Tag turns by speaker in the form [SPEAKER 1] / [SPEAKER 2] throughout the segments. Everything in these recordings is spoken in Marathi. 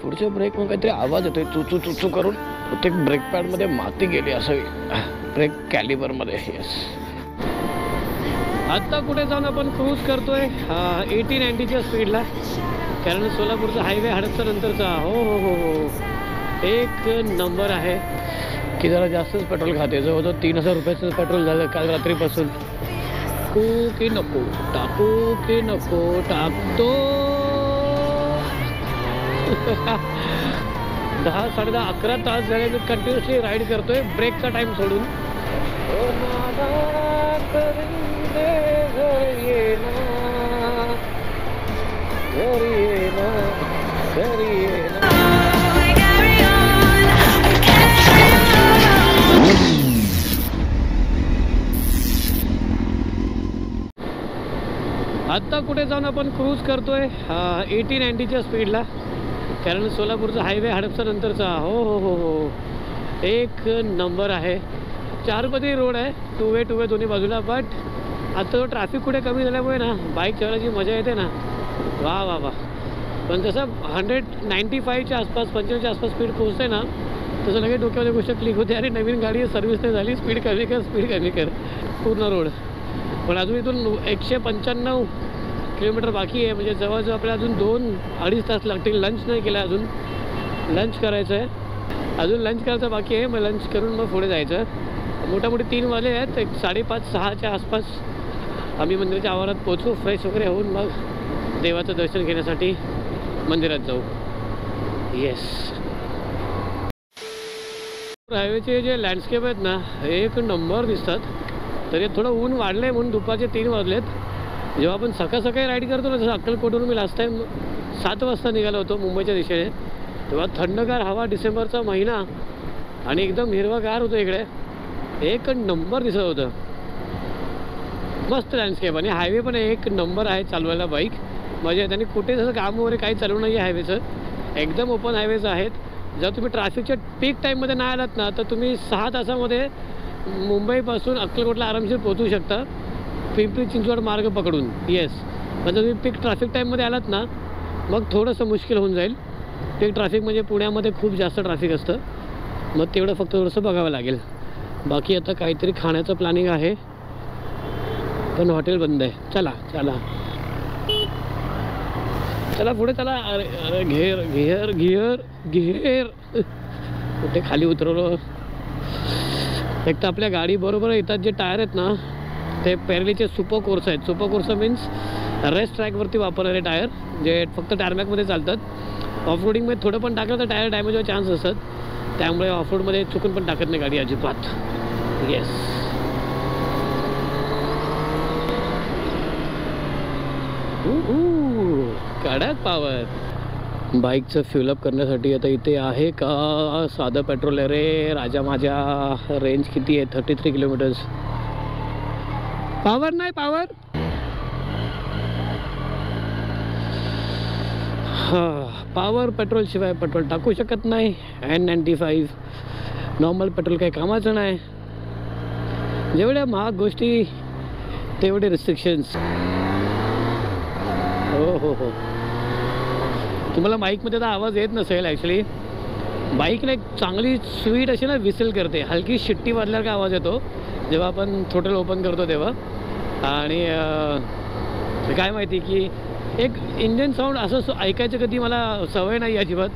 [SPEAKER 1] पुढच्या ब्रेक मग काहीतरी आवाज येतोय चुचू चुचू करून. ते ब्रेक पॅडमध्ये माती गेली असावी, ब्रेक कॅलिबरमध्ये. येस. आत्ता कुठे जाऊन आपण क्रूज करतोय 80-90च्या स्पीडला, कारण सोलापूरचा हायवे हडपचा नंतरचा. हो हो हो हो, एक नंबर आहे की जरा जास्तच पेट्रोल खाते. जवळजवळ 3000 रुपयाचं पेट्रोल झालं काल रात्रीपासून. टाकू की नको, टाकू की नको, टाकतो. 10, 10:30, 11 तास झाले मी कंटिन्युअसली राईड करतोय ब्रेकचा टाईम सोडून. आत्ता कुठे जाऊन आपण क्रूज करतोय 80-90च्या स्पीडला, कारण सोलापूरचा हायवे हडपचा नंतरचा. हो हो हो हो, एक नंबर आहे. 4 पदरी रोड आहे, टू वे दोन्ही बाजूला. बट आता ट्रॅफिक कुठे कमी झाल्यामुळे ना बाईक चालवायची मजा येते ना, वा वा वा. पण जसं 195च्या आसपास, 55च्या आसपास स्पीड पोहोचते ना, तसं लगेच डोक्यामध्ये गोष्ट क्लिक होते, अरे नवीन गाडी सर्व्हिस नाही झाली, स्पीड कमी कर पूर्ण रोड. पण अजून इथून 195 किलोमीटर बाकी आहे, म्हणजे जवळजवळ आपल्याला अजून 2-2.5 तास लागतील. लंच नाही केला अजून, लंच करायचं आहे, अजून लंच करायचं बाकी आहे. मग लंच करून मग पुढे जायचं. मोठामोठी 3 वाजले आहेत. 5:30-6च्या आसपास आम्ही मंदिराच्या आवारात पोचू, फ्रेश वगैरे होऊन मग देवाचं दर्शन घेण्यासाठी मंदिरात जाऊ. येस. हायवेचे जे लँडस्केप आहेत ना, एक नंबर दिसतात. तरी थोडं ऊन वाढलं आहे म्हणून दुपारचे 3 वाजलेत. जेव्हा आपण सकाळी राईड करतो ना, जसं अक्कलकोटवरून मी लास्ट टाईम 7 वाजता निघालो होतो मुंबईच्या दिशेने, तेव्हा थंडगार हवा, डिसेंबरचा महिना, आणि एकदम हिरवागार होतं इकडे. एक नंबर दिसत होतं, मस्त लँडस्केप. आणि हायवे पण एक नंबर आहे चालवायला, बाईक म्हणजे त्यांनी कुठे जसं काम वगैरे काही चालू नाही आहे हायवेचं, एकदम ओपन हायवेचं आहेत. जर तुम्ही ट्रॅफिकच्या पीक टाईममध्ये नाही आलात ना, तर तुम्ही 6 तासामध्ये मुंबईपासून अक्कलकोटला आरामशीर पोहोचू शकता, पिंपरी चिंचवड मार्ग पकडून. येस. पण जर तुम्ही पीक ट्रॅफिक टाईममध्ये आलात ना, मग थोडंसं मुश्किल होऊन जाईल. पीक ट्रॅफिक म्हणजे पुण्यामध्ये खूप जास्त ट्रॅफिक असतं, मग तेवढं फक्त थोडंसं बघावं लागेल. बाकी आता काहीतरी खाण्याचं प्लॅनिंग आहे, पण हॉटेल बंद आहे. चला चला चला पुढे चला. अरे अरे, घेर घेर घेर घेर, कुठे खाली उतरवलं. एक तर आपल्या गाडी बरोबर येतात जे टायर आहेत ना, ते पेरलीचे सुपर कोर्स आहेत. सुपर कोर्स मीन्स रेस ट्रॅकवरती वापरणारे टायर, जे फक्त टायरमॅकमध्ये चालतात. ऑफरोडिंगमध्ये थोडं पण टाकलं तर टायर डॅमेज व्हायचे चान्स असतात, त्यामुळे ऑफरोडमध्ये चुकून पण टाकत नाही गाडी अजिबात. येस. कडक पॉवर. बाईकचं फ्युलअप करण्यासाठी आता इथे आहे का साधं पेट्रोल आहे रे राजा माझ्या. रेंज किती आहे? 33 किलोमीटर्स. पॉवर नाही, पॉवर. हां, पॉवर पेट्रोल शिवाय पेट्रोल टाकू शकत नाही. N95 नॉर्मल पेट्रोल काही कामाचं नाही. जेवढ्या महाग गोष्टी तेवढे रिस्ट्रिक्शन्स. हो हो हो. तुम्हाला बाईकमध्ये तर आवाज येत नसेल ॲक्च्युली. बाईकला एक चांगली स्वीट अशी ना विसेल करते, हलकी शिट्टी वाजल्यावर का आवाज येतो जेव्हा आपण थ्रोटल ओपन करतो तेव्हा. आणि काय माहिती की एक इंजन साऊंड असं ऐकायचं कधी मला सवय नाही अजिबात,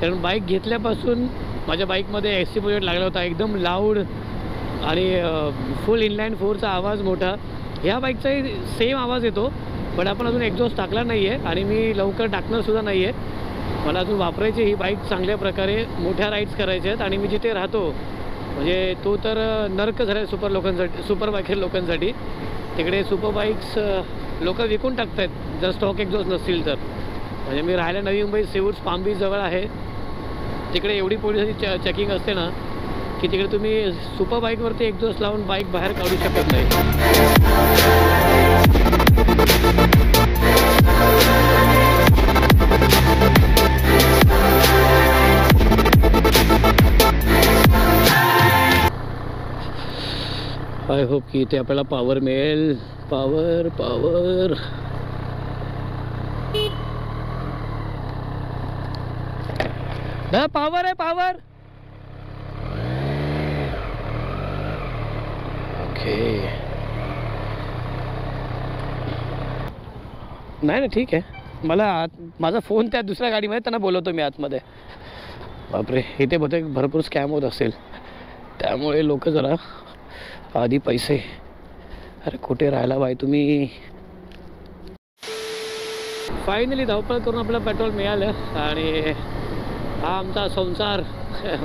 [SPEAKER 1] कारण बाईक घेतल्यापासून माझ्या बाईकमध्ये एक्सिपोजेट लागला होता, एकदम लाऊड आणि फुल इनलाईन 4चा आवाज मोठा. ह्या बाईकचाही सेम आवाज येतो, पण आपण अजून एक्झॉस्ट टाकला नाही आहे आणि मी लवकर टाकणारसुद्धा नाही आहे. मला अजून वापरायची ही बाईक चांगल्या प्रकारे, मोठ्या राईड्स करायच्या आहेत. आणि मी जिथे राहतो म्हणजे तो तर नर्क झाला आहे सुपर बाईकर लोकांसाठी. तिकडे सुपर बाईक्स लोक विकून टाकत आहेत जर स्टॉक एक्झॉस्ट नसतील तर. म्हणजे मी राहायला Navi Mumbai Seawoods palm beach जवळ आहे, तिकडे एवढी पोलिसांची चेकिंग असते ना की तिकडे तुम्ही सुपर बाईकवरती एक्झॉस्ट लावून बाईक बाहेर काढू शकत नाही. आय होप की इथे आपल्याला पॉवर मिळेल. पॉवर दादा पॉवर आहे पॉवर. ओके नाही ना ठीक आहे. मला माझा फोन त्या दुसऱ्या गाडीमध्ये त्यांना बोलवतो मी आतमध्ये. बापरे इथे बहुतेक भरपूर स्कॅम होत असेल त्यामुळे लोक जरा आधी पैसे. अरे कुठे राहिला बाई तुम्ही. फायनली धावपळ करून आपलं पेट्रोल मिळालं आणि हा आमचा संसार.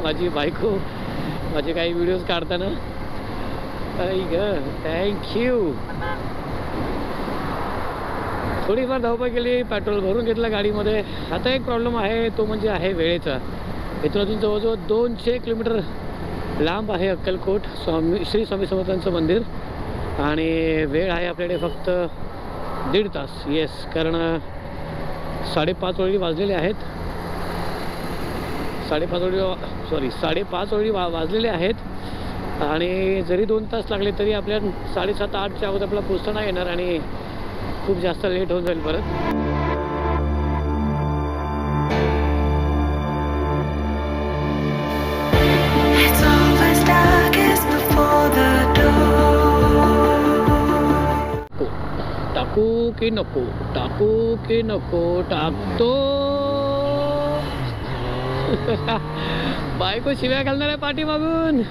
[SPEAKER 1] माझी बायको माझे काही व्हिडिओज काढताना थँक्यू. थोडीफार धावपळ केली पेट्रोल भरून घेतलं गाडीमध्ये. आता एक प्रॉब्लेम आहे तो म्हणजे आहे वेळेचा. इथून अजून जवळजवळ 200 किलोमीटर लांब आहे अक्कलकोट श्री स्वामी समर्थांचं मंदिर आणि वेळ आहे आपल्याकडे फक्त 1.5 तास. येस कारण 5:30 वाजलेले आहेत. 5:30 वाजलेले आहेत आणि जरी 2 तास लागले तरी आपल्या 7:30-8च्या अगोदर आपल्याला पोचता नाही येणार आणि खूप जास्त लेट होऊन जाईल परत. टाकू की नको टाकू की नको टाकतो. बायको शिव्या घालणार आहे पाठीमागून.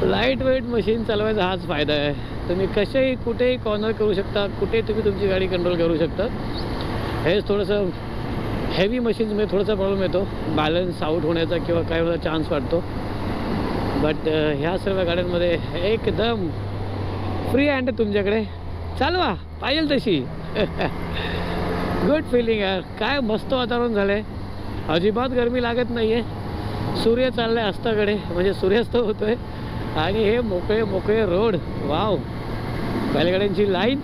[SPEAKER 1] लाईट वेट मशीन चालवायचा हाच फायदा आहे. तुम्ही कसेही कुठेही कॉर्नर करू शकता, कुठे तुम्ही तुमची गाडी कंट्रोल करू शकता. हेच थोडंसं हेवी मशीन्समध्ये थोडासा प्रॉब्लेम येतो, बॅलन्स आउट होण्याचा किंवा काय वेळा चान्स वाटतो. बट ह्या सर्व गाड्यांमध्ये एकदम फ्री हँड तुमच्याकडे चालवा पाहिजे तशी. गुड फिलिंग यार. काय मस्त वातावरण झालं आहे. अजिबात गरमी लागत नाही आहे. सूर्य चालला आहे अस्ताकडे म्हणजे सूर्यास्त होतो आहे आणि हे मोकळे मोकळे रोड. वाव. बैलगाड्यांची लाईन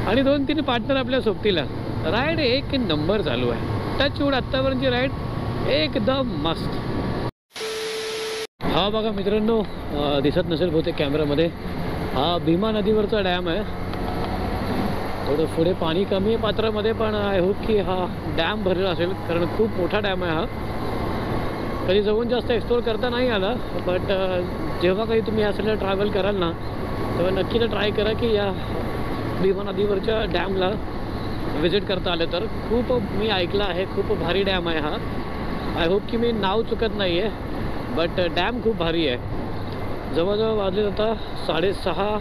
[SPEAKER 1] आणि 2-3 पार्टनर आपल्या सोबतीला. राईड एक नंबर चालू आहे. टचवूड आत्तापर्यंतची राईड एकदम मस्त. हा बघा मित्रांनो दिसत नसेल बहुतेक कॅमेरामध्ये. हा भीमा नदीवरचा डॅम आहे. थोडं पुढे पाणी कमी आहे पात्रामध्ये पण आय होप की हा डॅम भरलेला असेल कारण खूप मोठा डॅम आहे हा. कधी जाऊन जास्त एक्सप्लोर करता नाही आला बट जेव्हा काही तुम्ही या साईडला ट्रॅव्हल कराल ना तेव्हा नक्की तर ट्राय करा की या भीमा नदीवरच्या डॅमला विजिट करता आलं तर. खूप मी ऐकलं आहे खूप भारी डॅम आहे हा. आय होप की मी नाव चुकत नाही आहे बट डॅम खूप भारी आहे. जवळजवळ वाजले आता 6:30.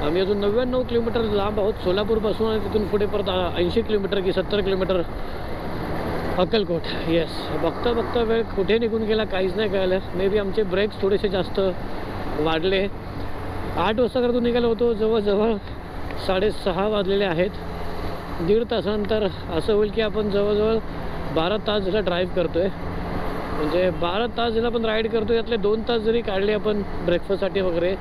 [SPEAKER 1] आम्ही अजून 99 किलोमीटर लांब आहोत सोलापूरपासून आणि तिथून पुढे परत 80 किलोमीटर की 70 किलोमीटर अक्कलकोट. येस बघता बघता वेळ कुठे निघून गेला काहीच नाही कळलं. मे बी आमचे ब्रेक्स थोडेसे जास्त वाढले. 8 वाजता घरातून निघालो होतो. जवळजवळ 6:30 वाजलेले आहेत. 1.5 तासानंतर असं होईल की आपण जवळजवळ 12 तास झाला ड्राईव्ह करतो आहे. म्हणजे 12 तास झाला आपण राईड करतो. यातले 2 तास जरी काढले आपण ब्रेकफास्टसाठी वगैरे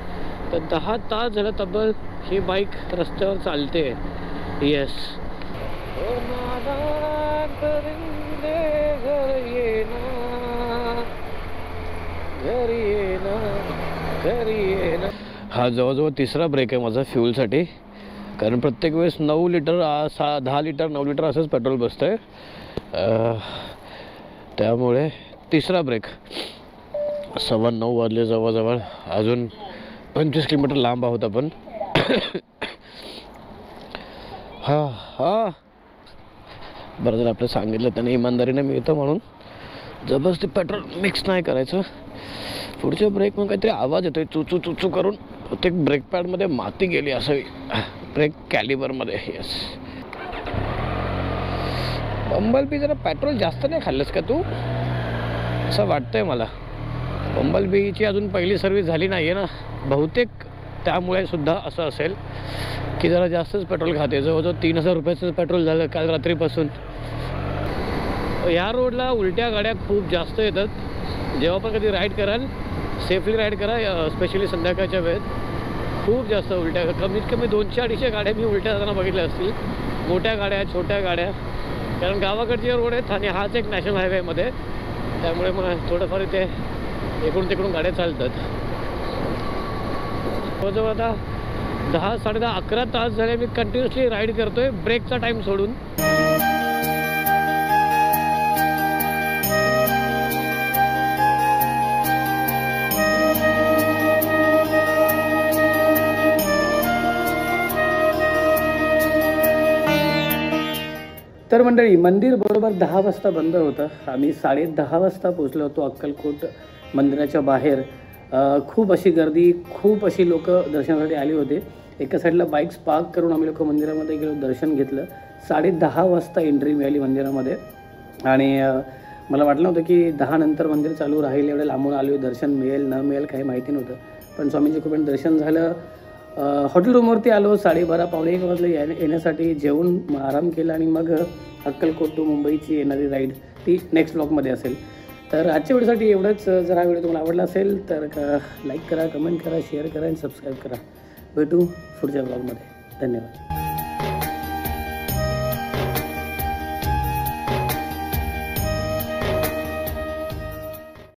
[SPEAKER 1] तर 10 तास झालं तब्बल ही बाईक रस्त्यावर चालते. येस. हा जवळजवळ 3रा ब्रेक आहे माझा फ्यूलसाठी कारण प्रत्येक वेळेस 9 लिटर 10 लिटर 9 लिटर असंच पेट्रोल बसतं आहे. त्यामुळे 3रा ब्रेक. 9:15 वाजले जवळजवळ. अजून 25 किलोमीटर लांब आहोत आपण. हा बरं जर आपलं सांगितलं त्याने इमानदारीने मिळतं म्हणून जबरदस्ती पेट्रोल मिक्स नाही करायचं. पुढच्या ब्रेक मग काहीतरी आवाज येतोय चुचू चुचू करून. ते ब्रेक पॅडमध्ये माती गेली असावी ब्रेक कॅलिबरमध्ये. येस. बंबलबी जरा पेट्रोल जास्त नाही खाल्लंस का तू असं वाटतंय मला. बंबलबीची अजून पहिली सर्व्हिस झाली नाही आहे ना बहुतेक त्यामुळे सुद्धा असं असेल की जरा जास्तच पेट्रोल खाते. जवळजवळ 3000 रुपयाचं पेट्रोल झालं काल रात्रीपासून. या रोडला उलट्या गाड्या खूप जास्त येतात. जेव्हा पण कधी राईड कराल सेफली राईड करा स्पेशली संध्याकाळच्या वेळेत. खूप जास्त उलट्या कमीत कमी 200-250 गाड्या मी उलट्या जाताना बघितल्या असतील. मोठ्या गाड्या छोट्या गाड्या कारण गावाकडचे रोड आहेत आणि हाच एक नॅशनल हायवेमध्ये त्यामुळे मग थोडंफार इथे इकडून तिकडून गाड्या चालतात. जवळजवळ आता 10, 10:30, 11 तास झाले मी कंटिन्युअसली राईड करतोय ब्रेकचा टाईम सोडून. तर मंडळी, मंदिर बरोबर 10 वाजता बंद होतं. आम्ही 10:30 वाजता पोचलो होतो अक्कलकोट मंदिराच्या बाहेर. खूप अशी गर्दी, खूप अशी लोक दर्शनासाठी आली होते. एका साईडला बाईक्स पार्क करून आम्ही लोक मंदिरामध्ये गेलो, दर्शन घेतलं. 10:30 वाजता एंट्री मिळाली मंदिरामध्ये. आणि मला वाटलं होतं की 10 नंतर मंदिर चालू राहील, एवढं लांबून आलो, दर्शन मिळेल न मिळेल काही माहिती नव्हतं. पण स्वामींची कृपेने दर्शन झालं. हॉटेल रूमवरती आलो. 12:30 पावणे 1 वाजले येण्यासाठी. जेवून आराम केला आणि मग अक्कलकोट टू मुंबईची येणारी राईड ती नेक्स्ट ब्लॉगमध्ये असेल. तर आजच्या व्हिडिओसाठी एवढंच. जर हा व्हिडिओ तुम्हाला आवडला असेल तर लाईक करा, कमेंट करा, शेअर करा आणि सबस्क्राईब करा. भेटू पुढच्या ब्लॉगमध्ये. धन्यवाद.